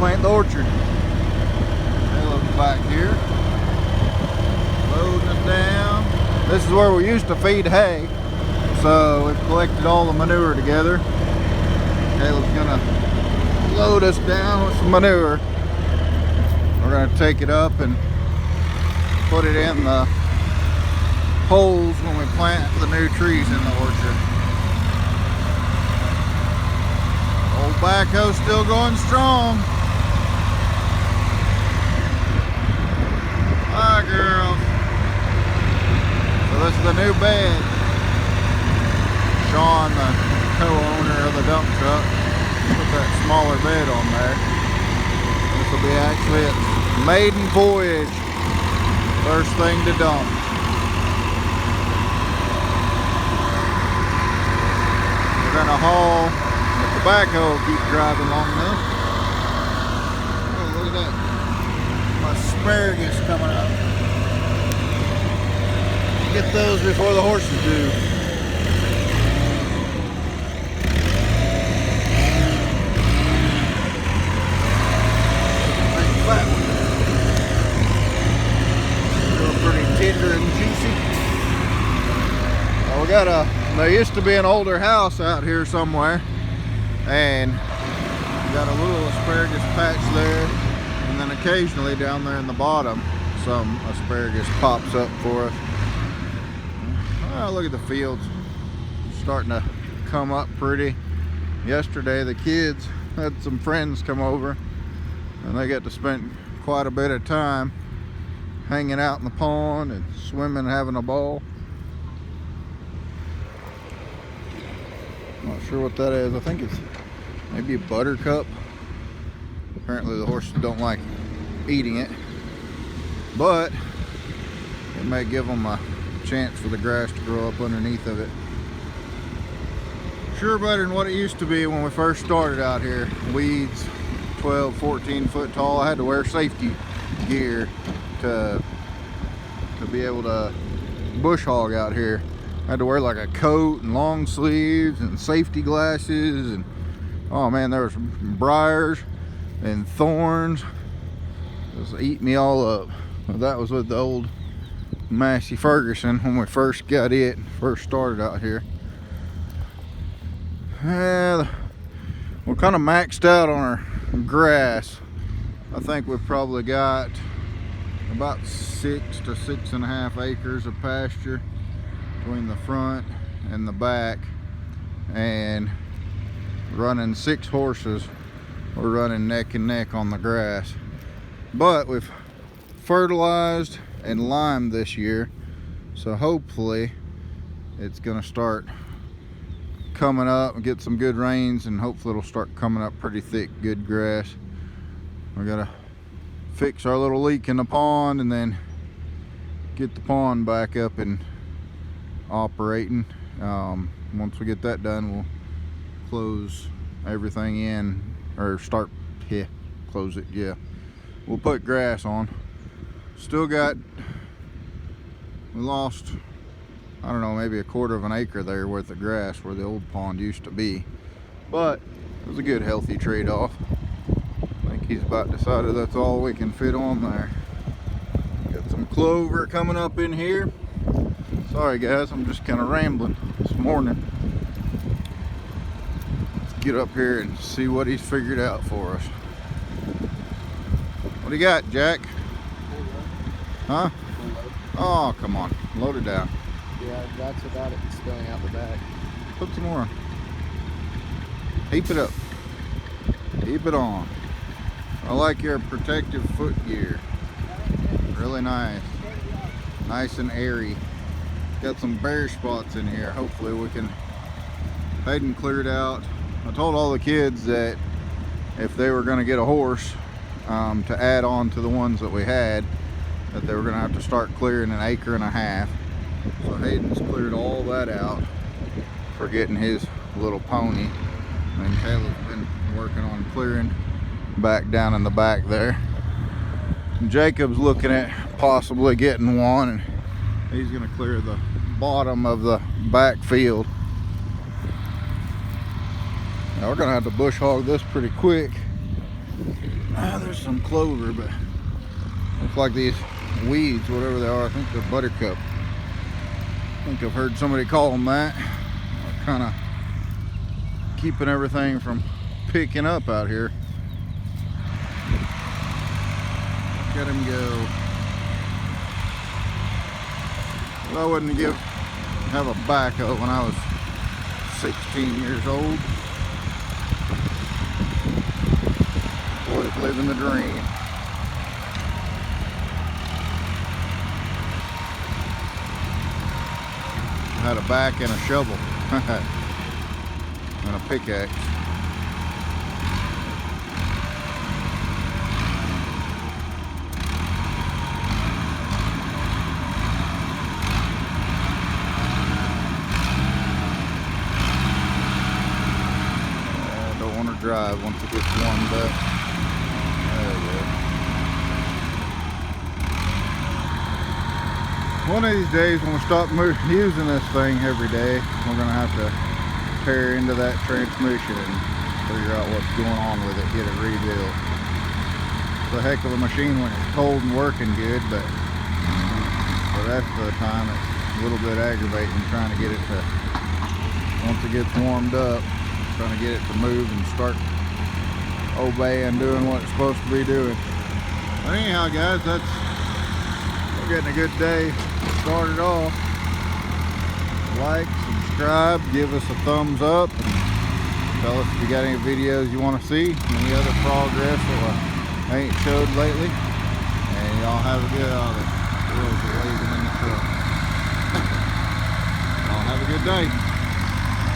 plant the orchard. Caleb's back here, loading it down. This is where we used to feed hay, so we've collected all the manure together. Caleb's gonna load us down with some manure. We're gonna take it up and put it in the holes when we plant the new trees in the orchard. Old backhoe's still going strong. Hi, girls. So this is the new bed. Sean, the co-owner of the dump truck, put that smaller bed on there. This will be actually its maiden voyage. First thing to dump. We're gonna haul if the backhoe keep driving long enough. Oh, look at that. My asparagus coming up. Get those before the horses do. Still pretty tender and juicy. We got there used to be an older house out here somewhere, and got a little asparagus patch there, and then occasionally down there in the bottom some asparagus pops up for us. Oh, look at the fields starting to come up pretty. Yesterday the kids had some friends come over, and they got to spend quite a bit of time hanging out in the pond and swimming and having a ball. Not sure what that is. I think it's maybe a buttercup. Apparently the horses don't like eating it, but it may give them a chance for the grass to grow up underneath of it. Sure better than what it used to be when we first started out here. Weeds 12, 14 foot tall. I had to wear safety gear to be able to bush hog out here. I had to wear like a coat and long sleeves and safety glasses, and oh man, there was briars and thorns. It was eating me all up. That was with the old Massey Ferguson when we first got it, first started out here. We're kind of maxed out on our grass. I think we've probably got about 6 to 6.5 acres of pasture between the front and the back, and running 6 horses. We're running neck and neck on the grass, but we've fertilized and limed this year, so hopefully it's gonna start coming up and get some good rains, and hopefully it'll start coming up pretty thick, good grass. We gotta fix our little leak in the pond and then get the pond back up and operating. Once we get that done, we'll close everything in, or close it. Yeah, we'll put grass on. Still got, we lost, I don't know, maybe 1/4 of an acre there worth of grass where the old pond used to be, but it was a good healthy trade-off. I think he's about decided that's all we can fit on there. Got some clover coming up in here. Sorry guys, I'm just kind of rambling this morning. Let's get up here and see what he's figured out for us. What do you got, Jack? Huh? Oh, come on. Load it down. Yeah, that's without it spilling out the back. Put some more on. Heap it up. Keep it on. I like your protective foot gear. Really nice. Nice and airy. Got some bare spots in here. Hopefully we can. Hayden cleared out. I told all the kids that if they were going to get a horse to add on to the ones that we had, that they were going to have to start clearing 1.5 acres. So Hayden's cleared all that out for getting his little pony. And Caleb's been working on clearing back down in the back there. And Jacob's looking at possibly getting one, and he's going to clear the bottom of the back field. Now we're going to have to bush hog this pretty quick. There's some clover, but looks like these weeds, whatever they are, I think they're buttercup. I think I've heard somebody call them that. Kind of keeping everything from picking up out here. Let him go. Well, I wouldn't have a backhoe when I was 16 years old. Was living the dream. Had a back and a shovel and a pickaxe. I don't want to drive once it gets warmed up. There we go. One of these days when we stop using this thing every day, we're going to have to tear into that transmission and figure out what's going on with it, get it rebuilt. It's a heck of a machine when it's cold and working good, but the rest of the time it's a little bit aggravating trying to get it to, once it gets warmed up, trying to get it to move and start obeying, doing what it's supposed to be doing. But anyhow guys, we're getting a good day started off. Like, subscribe, give us a thumbs up, and tell us if you got any videos you want to see, any other progress that I ain't showed lately. And y'all have a good, the girls are waving in the truck. Y'all have a good day.